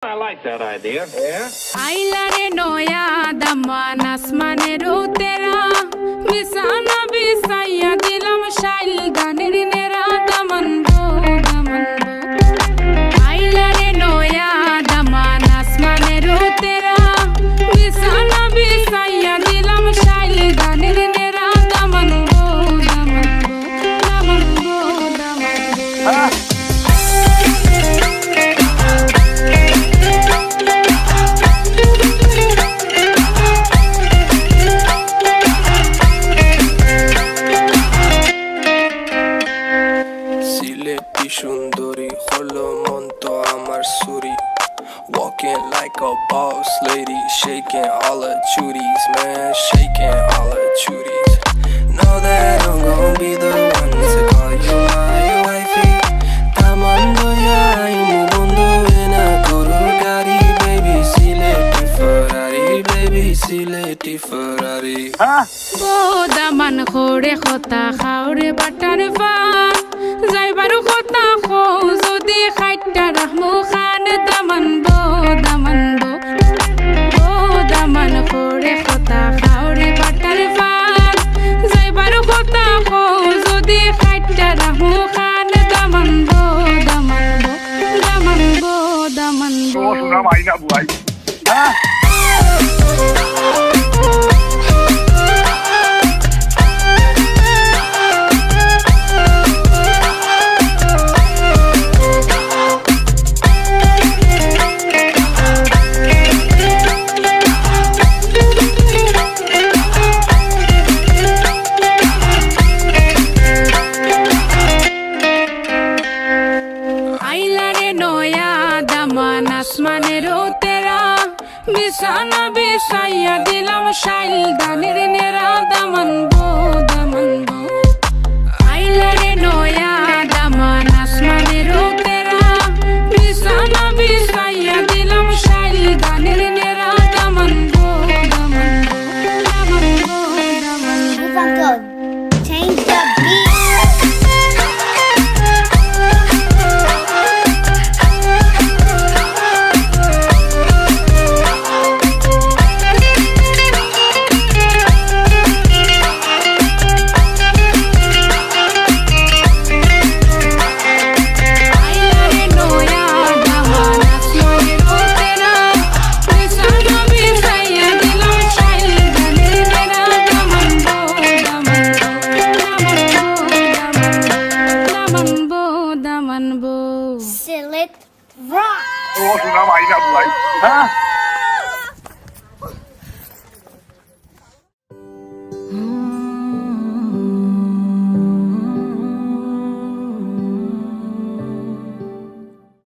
I like that idea. Yeah. আইলারে নয়া দামান আসমানের তেরা বিছানা বিছাইয়া দিলাম শাইল গানের নেরা দামান গো দামান গো আইলারে নয়া দামান আসমানের তেরা বিছানা বিছাইয়া দিলাম শাইল গানের নেরা দামান গো দামান গো দামান গো দামান গো সুন্দরী হলো মন তো আমার সুরি walking like a boss lady shaking all her chuties man shaking all her chuties know that I'm gonna be the one to call you my wifey tamando ya imu bondo ena guru gari baby sileti ferrari O Daman খোরে খতা খাওরে butter ফা যাইবারু খতা খো যদি খাইটা রাহমু খান দামান বো দামান বো ও দামান খোরে খতা খাওরে butter ফা যাইবারু খতা খো যদি খাইটা রাহমু খান দামান বো দামান বো দামান বো দামান বো Sudah main nak buat. আসমানের তেরা বিছানা বিছাইয়া দিলাম শাইল দানের নেরা দামান বো দামান বো আইলারে নয়া দামান আসমানের তেরা বিছানা বিছাইয়া দিলাম শাইল দানের নেরা দামান বো দামান বো দামান বো দামান বো Change the beat. Select rock. Sudah main nak buat.